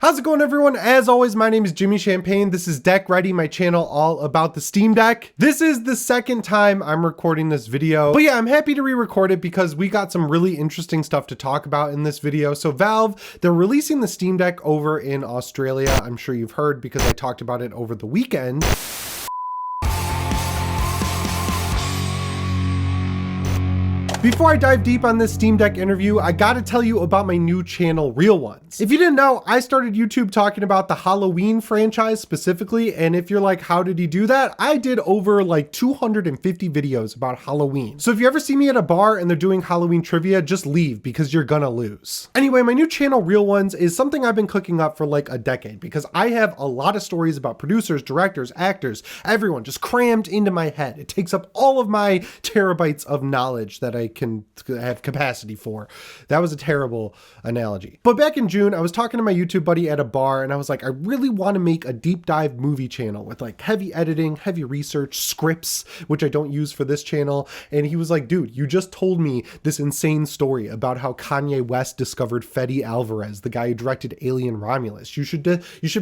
How's it going, everyone? As always, my name is Jimmy Champagne. This is Deck Ready, my channel all about the Steam Deck. This is the second time I'm recording this video, but yeah, I'm happy to re-record it because we got some really interesting stuff to talk about in this video. So Valve, they're releasing the Steam Deck over in Australia. I'm sure you've heard because I talked about it over the weekend. Before I dive deep on this Steam Deck interview, I gotta tell you about my new channel, Real Ones. If you didn't know, I started YouTube talking about the Halloween franchise specifically, and if you're like, how did he do that? I did over like 250 videos about Halloween. So if you ever see me at a bar and they're doing Halloween trivia, just leave because you're gonna lose. Anyway, my new channel, Real Ones, is something I've been cooking up for like a decade because I have a lot of stories about producers, directors, actors, everyone just crammed into my head. It takes up all of my terabytes of knowledge that I can have capacity for. That was a terrible analogy. But back in June, I was talking to my YouTube buddy at a bar and I was like, I really want to make a deep dive movie channel with like heavy editing, heavy research, scripts, which I don't use for this channel. And he was like, dude, you just told me this insane story about how Kanye West discovered Fede Alvarez, the guy who directed Alien Romulus. You should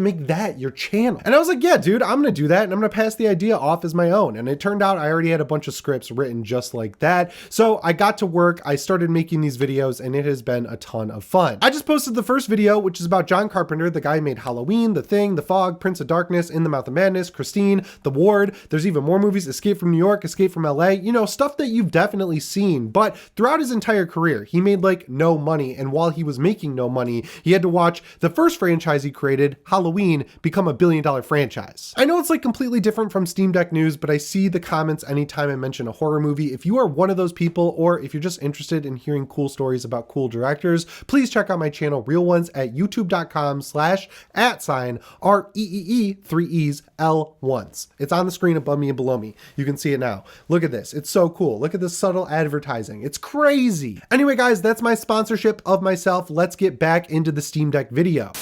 make that your channel. And I was like, yeah, dude, I'm going to do that. And I'm going to pass the idea off as my own. And it turned out I already had a bunch of scripts written just like that. So I got to work, I started making these videos, and it has been a ton of fun. I just posted the first video, which is about John Carpenter, the guy who made Halloween, The Thing, The Fog, Prince of Darkness, In the Mouth of Madness, Christine, The Ward. There's even more movies, Escape from New York, Escape from LA, you know, stuff that you've definitely seen. But throughout his entire career, he made like no money. And while he was making no money, he had to watch the first franchise he created, Halloween, become $1 billion franchise. I know it's like completely different from Steam Deck news, but I see the comments anytime I mention a horror movie. If you are one of those people, or if you're just interested in hearing cool stories about cool directors, please check out my channel Real Ones at youtube.com/@REEE3EsL1s. It's on the screen above me and below me. You can see it now. Look at this. It's so cool. Look at this subtle advertising. It's crazy. Anyway, guys, that's my sponsorship of myself. Let's get back into the Steam Deck video.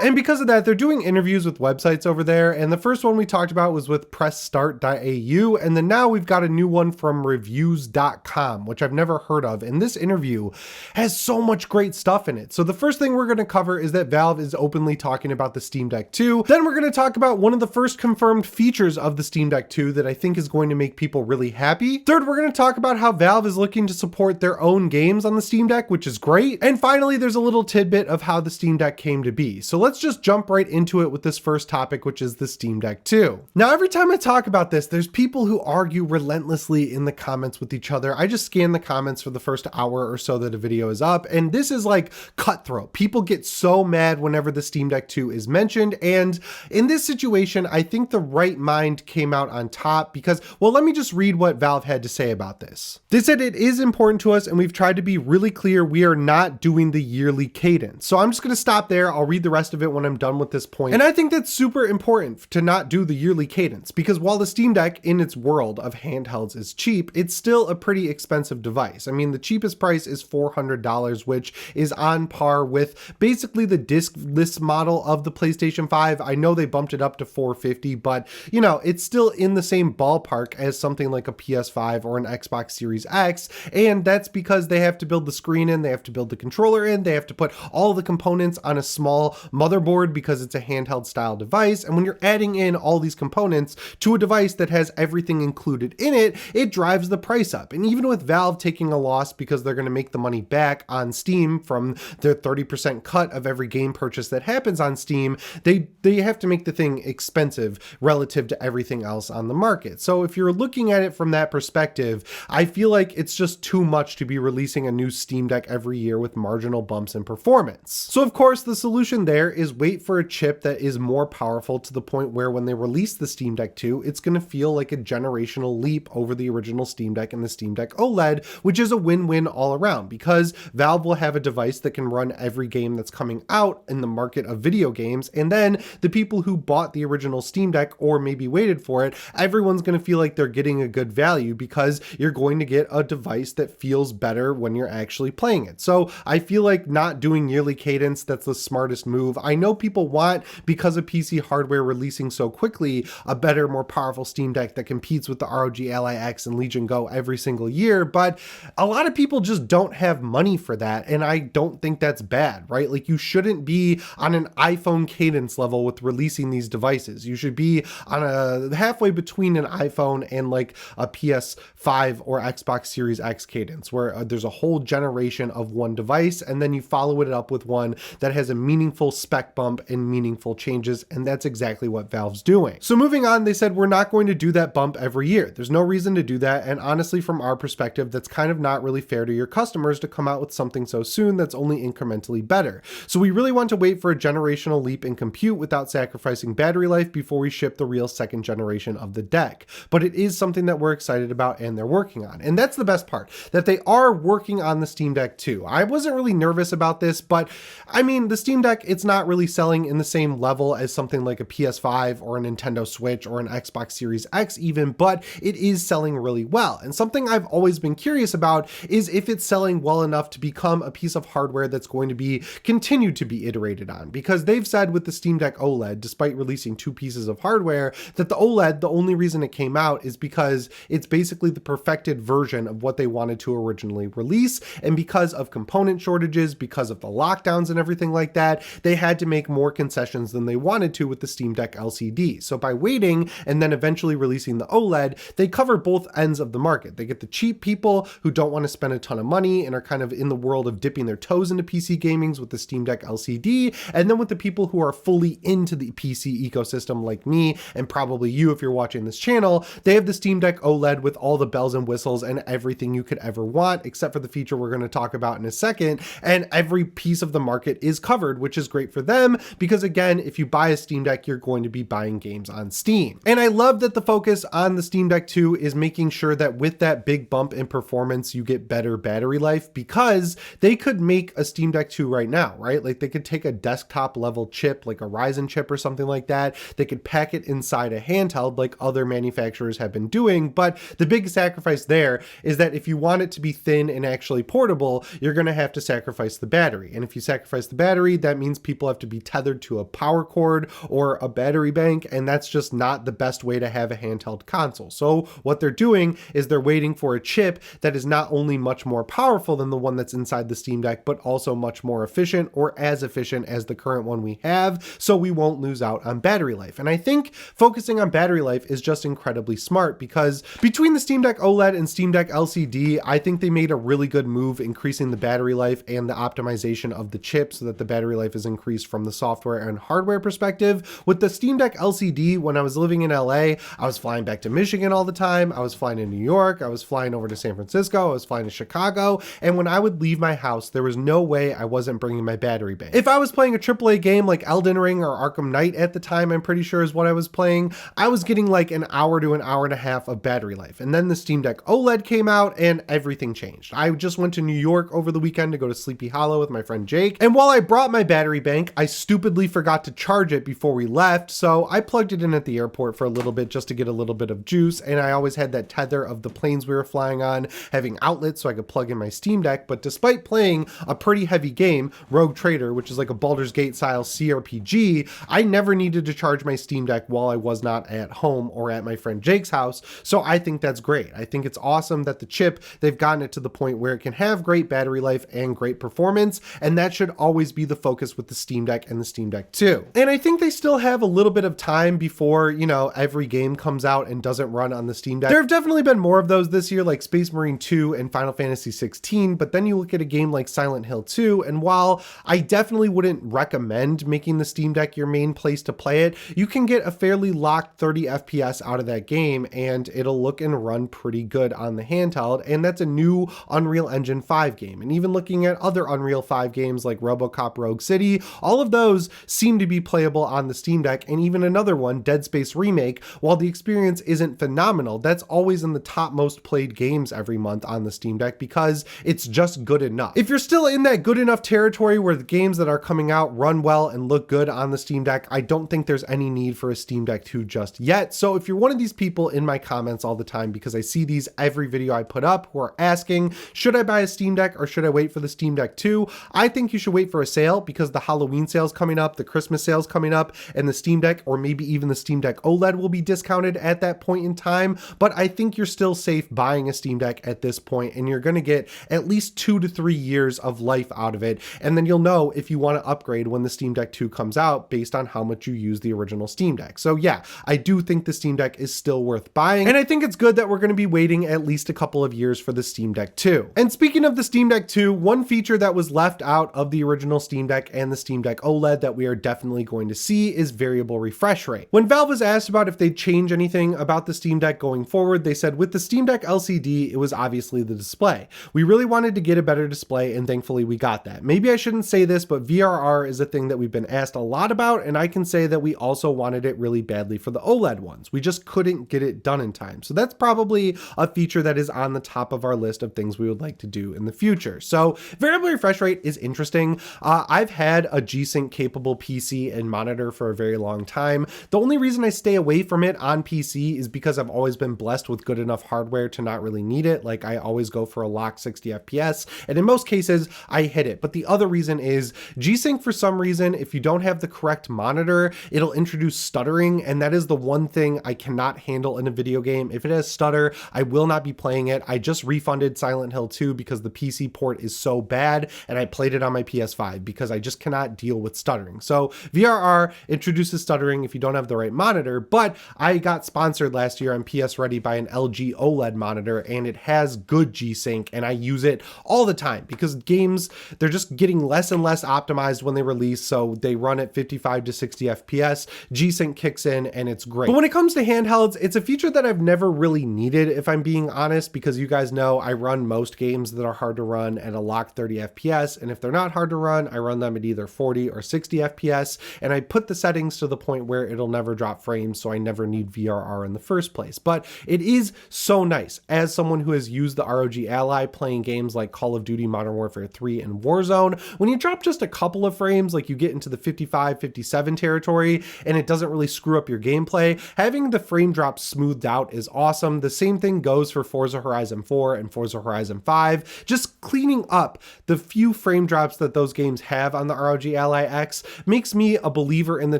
And because of that, they're doing interviews with websites over there. And the first one we talked about was with pressstart.au. And then now we've got a new one from reviews.com, which I've never heard of. And this interview has so much great stuff in it. So the first thing we're going to cover is that Valve is openly talking about the Steam Deck 2. Then we're going to talk about one of the first confirmed features of the Steam Deck 2 that I think is going to make people really happy. Third, we're going to talk about how Valve is looking to support their own games on the Steam Deck, which is great. And finally, there's a little tidbit of how the Steam Deck came to be. So let's just jump right into it with this first topic, which is the Steam Deck 2. Now, every time I talk about this, there's people who argue relentlessly in the comments with each other. I just scan the comments for the first hour or so that a video is up, and this is like cutthroat. People get so mad whenever the Steam Deck 2 is mentioned, and in this situation, I think the right mind came out on top because, well, let me just read what Valve had to say about this. They said it is important to us, and we've tried to be really clear we are not doing the yearly cadence. So I'm just going to stop there. I'll read the rest of it when I'm done with this point. And I think that's super important to not do the yearly cadence because while the Steam Deck in its world of handhelds is cheap, it's still a pretty expensive device. I mean, the cheapest price is $400, which is on par with basically the diskless model of the PlayStation 5. I know they bumped it up to $450, but you know, it's still in the same ballpark as something like a PS5 or an Xbox Series X. And that's because they have to build the screen in, they have to build the controller in, they have to put all the components on a small motherboard because it's a handheld style device. And when you're adding in all these components to a device that has everything included in it, it drives the price up. And even with Valve taking a loss because they're going to make the money back on Steam from their 30% cut of every game purchase that happens on Steam, they have to make the thing expensive relative to everything else on the market. So if you're looking at it from that perspective, I feel like it's just too much to be releasing a new Steam Deck every year with marginal bumps in performance. So of course, the solution there is wait for a chip that is more powerful to the point where when they release the Steam Deck 2, it's going to feel like a generational leap over the original Steam Deck and the Steam Deck OLED, which is a win-win all around because Valve will have a device that can run every game that's coming out in the market of video games. And then the people who bought the original Steam Deck or maybe waited for it, everyone's going to feel like they're getting a good value because you're going to get a device that feels better when you're actually playing it. So I feel like not doing yearly cadence, that's the smartest move. I know people want, because of PC hardware releasing so quickly, a better, more powerful Steam Deck that competes with the ROG Ally X and Legion Go every single year, but a lot of people just don't have money for that, and I don't think that's bad, right? Like, you shouldn't be on an iPhone cadence level with releasing these devices. You should be on a halfway between an iPhone and like a PS5 or Xbox Series X cadence, where there's a whole generation of one device, and then you follow it up with one that has a meaningful spec bump and meaningful changes, and that's exactly what Valve's doing. So moving on, they said, we're not going to do that bump every year. There's no reason to do that, and honestly, from our perspective, that's kind of not really fair to your customers to come out with something so soon that's only incrementally better. So we really want to wait for a generational leap in compute without sacrificing battery life before we ship the real second generation of the deck. But it is something that we're excited about and they're working on. And that's the best part, that they are working on the Steam Deck too. I wasn't really nervous about this, but I mean, the Steam Deck, it's not really selling in the same level as something like a PS5 or a Nintendo Switch or an Xbox Series X even, but it is selling really well. And something I've always been curious about is if it's selling well enough to become a piece of hardware that's going to be continued to be iterated on, because they've said with the Steam Deck OLED, despite releasing two pieces of hardware, that the OLED, the only reason it came out is because it's basically the perfected version of what they wanted to originally release. And because of component shortages, because of the lockdowns and everything like that, they had to make more concessions than they wanted to with the Steam Deck LCD. So by waiting and then eventually releasing the OLED, they cover both ends of the market. They get the cheap people who don't want to spend a ton of money and are kind of in the world of dipping their toes into PC gamings with the Steam Deck LCD, and then with the people who are fully into the PC ecosystem like me and probably you if you're watching this channel, they have the Steam Deck OLED with all the bells and whistles and everything you could ever want, except for the feature we're going to talk about in a second, and every piece of the market is covered, which is great for them because, again, if you buy a Steam Deck, you're going to be buying games on Steam. And I love that the focus on the Steam Deck 2 is making sure that with that big bump in performance, you get better battery life, because they could make a Steam Deck 2 right now, right? Like, they could take a desktop level chip, like a Ryzen chip or something like that. They could pack it inside a handheld like other manufacturers have been doing. But the big sacrifice there is that if you want it to be thin and actually portable, you're going to have to sacrifice the battery. And if you sacrifice the battery, that means people have to be tethered to a power cord or a battery bank. And that's just not the best way to have a handheld console. So what they're doing is they're waiting for a chip that is not only much more powerful than the one that's inside the Steam Deck, but also much more efficient, or as efficient as the current one we have, so we won't lose out on battery life. And I think focusing on battery life is just incredibly smart, because between the Steam Deck OLED and Steam Deck LCD, I think they made a really good move increasing the battery life and the optimization of the chip so that the battery life is increased from the software and hardware perspective. With the Steam Deck LCD, when I was living in LA, I was flying back to Michigan all the time. I was flying to New York. I was flying over to San Francisco. I was flying to Chicago. And when I would leave my house, there was no way I wasn't bringing my battery bank. If I was playing a AAA game like Elden Ring or Arkham Knight at the time, I'm pretty sure is what I was playing, I was getting like an hour to an hour and a half of battery life. And then the Steam Deck OLED came out and everything changed. I just went to New York over the weekend to go to Sleepy Hollow with my friend Jake. And while I brought my battery bank, I stupidly forgot to charge it before we left. So I plugged it in at the airport for a little bit just to get a little bit of juice. And I always had that tether of the planes we were flying on having outlets so I could plug in my Steam Deck. But despite playing a pretty heavy game, Rogue Trader, which is like a Baldur's Gate style CRPG, I never needed to charge my Steam Deck while I was not at home or at my friend Jake's house. So I think that's great. I think it's awesome that the chip, they've gotten it to the point where it can have great battery life and great performance. And that should always be the focus with the Steam Deck and the Steam Deck 2. And I think they still have a little bit of time before, you know, every game comes out and doesn't run on the Steam Deck. There have definitely been more of those this year, like Space Marine 2 and Final Fantasy 16, but then you look at a game like Silent Hill 2, and while I definitely wouldn't recommend making the Steam Deck your main place to play it, you can get a fairly locked 30 FPS out of that game, and it'll look and run pretty good on the handheld, and that's a new Unreal Engine 5 game. And even looking at other Unreal 5 games like RoboCop Rogue City, all of those seem to be playable on the Steam Deck, and even another one, Dead Space Remake, while the experience isn't phenomenal, that's always in the top most played games every month on the Steam Deck because it's just good enough. If you're still in that good enough territory where the games that are coming out run well and look good on the Steam Deck, I don't think there's any need for a Steam Deck 2 just yet. So if you're one of these people in my comments all the time, because I see these every video I put up, who are asking, should I buy a Steam Deck or should I wait for the Steam Deck 2? I think you should wait for a sale because the Halloween Halloween sales coming up, the Christmas sales coming up, and the Steam Deck, or maybe even the Steam Deck OLED will be discounted at that point in time. But I think you're still safe buying a Steam Deck at this point, and you're going to get at least 2 to 3 years of life out of it. And then you'll know if you want to upgrade when the Steam Deck 2 comes out based on how much you use the original Steam Deck. So yeah, I do think the Steam Deck is still worth buying. And I think it's good that we're going to be waiting at least a couple of years for the Steam Deck 2. And speaking of the Steam Deck 2, one feature that was left out of the original Steam Deck and the Steam Deck OLED that we are definitely going to see is variable refresh rate. When Valve was asked about if they'd change anything about the Steam Deck going forward, they said with the Steam Deck LCD, it was obviously the display. We really wanted to get a better display, and thankfully we got that. Maybe I shouldn't say this, but VRR is a thing that we've been asked a lot about, and I can say that we also wanted it really badly for the OLED ones. We just couldn't get it done in time. So that's probably a feature that is on the top of our list of things we would like to do in the future. So variable refresh rate is interesting. I've had a G-Sync capable PC and monitor for a very long time. The only reason I stay away from it on PC is because I've always been blessed with good enough hardware to not really need it. Like I always go for a locked 60 FPS, and in most cases I hit it. But the other reason is G-Sync, for some reason, if you don't have the correct monitor, it'll introduce stuttering, and that is the one thing I cannot handle in a video game. If it has stutter, I will not be playing it. I just refunded Silent Hill 2 because the PC port is so bad, and I played it on my PS5 because I just cannot deal with stuttering. So VRR introduces stuttering if you don't have the right monitor, but I got sponsored last year on PS Ready by an LG OLED monitor, and it has good G-Sync, and I use it all the time because games, they're just getting less and less optimized when they release, so they run at 55 to 60 FPS. G-Sync kicks in and it's great. But when it comes to handhelds, it's a feature that I've never really needed, if I'm being honest, because you guys know I run most games that are hard to run at a locked 30 FPS, and if they're not hard to run, I run them at either 40 or 60 FPS, and I put the settings to the point where it'll never drop frames, so I never need VRR in the first place. But it is so nice as someone who has used the ROG Ally playing games like Call of Duty Modern Warfare 3 and Warzone. When you drop just a couple of frames, like you get into the 55, 57 territory, and it doesn't really screw up your gameplay, having the frame drop smoothed out is awesome. The same thing goes for Forza Horizon 4 and Forza Horizon 5. Just cleaning up the few frame drops that those games have on the ROG Ally X makes me a believer in the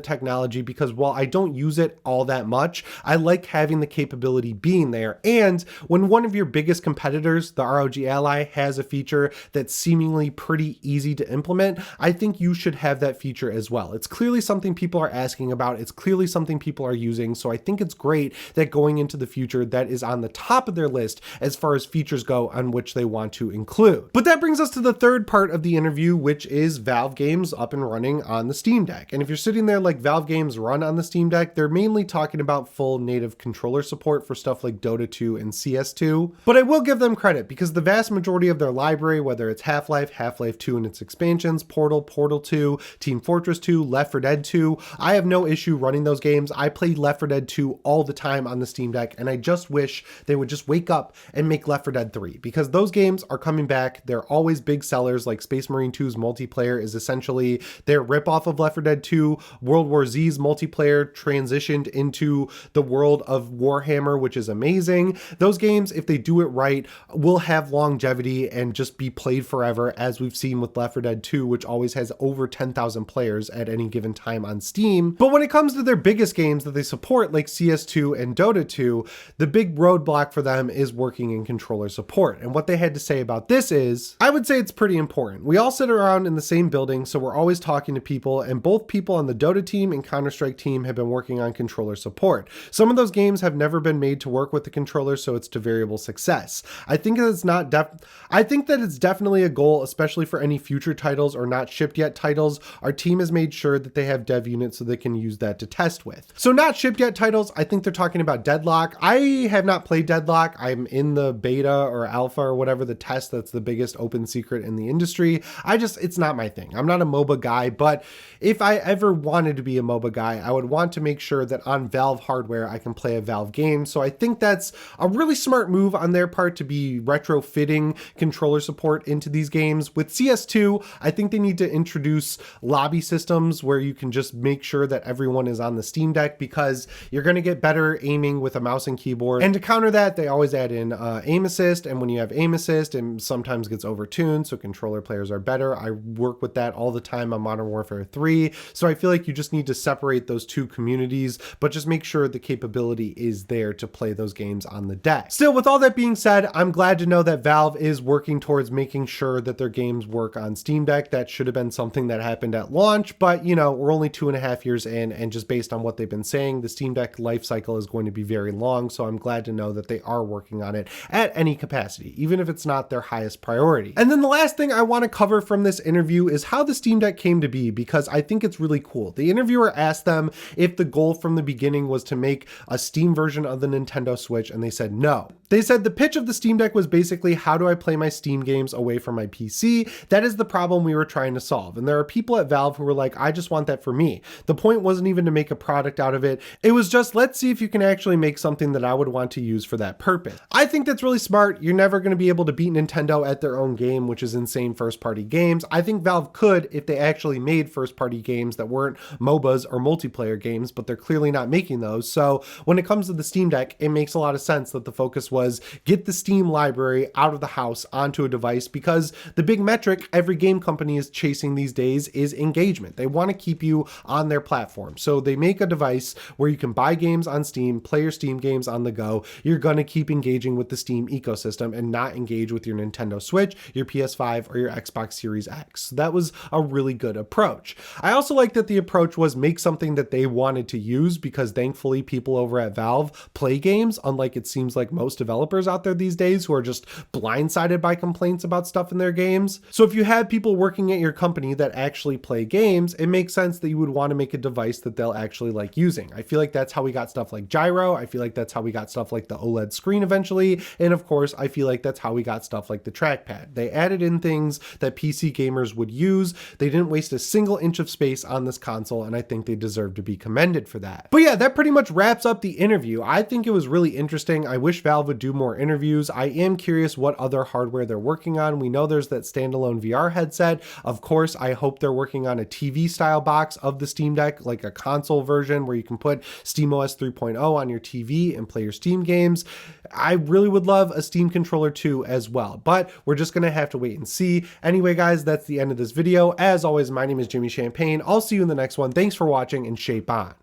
technology, because while I don't use it all that much, I like having the capability being there. And when one of your biggest competitors, the ROG Ally, has a feature that's seemingly pretty easy to implement, I think you should have that feature as well. It's clearly something people are asking about. It's clearly something people are using. So I think it's great that going into the future, that is on the top of their list as far as features go on which they want to include. But that brings us to the third part of the interview, which is Valve games up and running on the Steam Deck. And if you're sitting there like Valve games run on the Steam Deck, they're mainly talking about full native controller support for stuff like Dota 2 and CS2. But I will give them credit, because the vast majority of their library, whether it's Half-Life, Half-Life 2 and its expansions, Portal, Portal 2, Team Fortress 2, Left 4 Dead 2, I have no issue running those games. I play Left 4 Dead 2 all the time on the Steam Deck, and I just wish they would just wake up and make Left 4 Dead 3, because those games are coming back. They're always big sellers. Like Space Marine 2's multiplayer is essentially their ripoff of Left 4 Dead 2. World War Z's multiplayer transitioned into the world of Warhammer, which is amazing. Those games, if they do it right, will have longevity and just be played forever, as we've seen with Left 4 Dead 2, which always has over 10,000 players at any given time on Steam. But when it comes to their biggest games that they support, like CS2 and Dota 2, the big roadblock for them is working in controller support. And what they had to say about this is, I would say it's pretty important. We all sit around in the same building, so we're always talking to people, and both people on the Dota team and Counter-Strike team have been working on controller support. Some of those games have never been made to work with the controller, so it's to variable success. I think that it's definitely a goal, especially for any future titles or not shipped yet titles. Our team has made sure that they have dev units so they can use that to test with. So not shipped yet titles, I think they're talking about Deadlock. I have not played Deadlock. I'm in the beta or alpha or whatever, the test that's the biggest open secret in the industry. It's not my thing. I'm not a MOBA guy, but if I ever wanted to be a MOBA guy, I would want to make sure that on Valve hardware, I can play a Valve game. So I think that's a really smart move on their part to be retrofitting controller support into these games. With CS2, I think they need to introduce lobby systems where you can just make sure that everyone is on the Steam Deck, because you're going to get better aiming with a mouse and keyboard. And to counter that, they always add in aim assist. And when you have aim assist, it sometimes gets overtuned, so controller players are better. I work with that all the time time on Modern Warfare 3. So I feel like you just need to separate those two communities, but just make sure the capability is there to play those games on the deck. Still, with all that being said, I'm glad to know that Valve is working towards making sure that their games work on Steam Deck. That should have been something that happened at launch, but you know, we're only 2.5 years in, and just based on what they've been saying, the Steam Deck life cycle is going to be very long. So I'm glad to know that they are working on it at any capacity, even if it's not their highest priority. And then the last thing I want to cover from this interview is how the Steam Deck came to be, because I think it's really cool. The interviewer asked them if the goal from the beginning was to make a Steam version of the Nintendo Switch, and they said no. They said the pitch of the Steam Deck was basically, how do I play my Steam games away from my PC? That is the problem we were trying to solve. And there are people at Valve who were like, I just want that for me. The point wasn't even to make a product out of it. It was just, let's see if you can actually make something that I would want to use for that purpose. I think that's really smart. You're never going to be able to beat Nintendo at their own game, which is insane first-party games. I think Valve could if they actually made first-party games that weren't MOBAs or multiplayer games, but they're clearly not making those. So when it comes to the Steam Deck, it makes a lot of sense that the focus was get the Steam library out of the house onto a device, because the big metric every game company is chasing these days is engagement. They want to keep you on their platform. So they make a device where you can buy games on Steam, play your Steam games on the go. You're going to keep engaging with the Steam ecosystem and not engage with your Nintendo Switch, your PS5, or your Xbox Series X. So that was a really good approach. I also like that the approach was make something that they wanted to use, because thankfully people over at Valve play games, unlike it seems like most developers out there these days who are just blindsided by complaints about stuff in their games. So if you have people working at your company that actually play games, it makes sense that you would want to make a device that they'll actually like using. I feel like that's how we got stuff like Gyro. I feel like that's how we got stuff like the OLED screen eventually. And of course, I feel like that's how we got stuff like the trackpad. They added in things that PC gamers would use. They didn't waste a single inch of space on this console, and I think they deserve to be commended for that. But yeah, that pretty much wraps up the interview. I think it was really interesting. I wish Valve would do more interviews. I am curious what other hardware they're working on. We know there's that standalone VR headset. Of course, I hope they're working on a TV style box of the Steam Deck, like a console version where you can put SteamOS 3.0 on your TV and play your Steam games. I really would love a Steam controller too as well, but we're just going to have to wait and see. Anyway, guys, that's the end of this video. As always, my name is Jimmy Champagne. I'll see you in the next one. Thanks for watching, and shape on.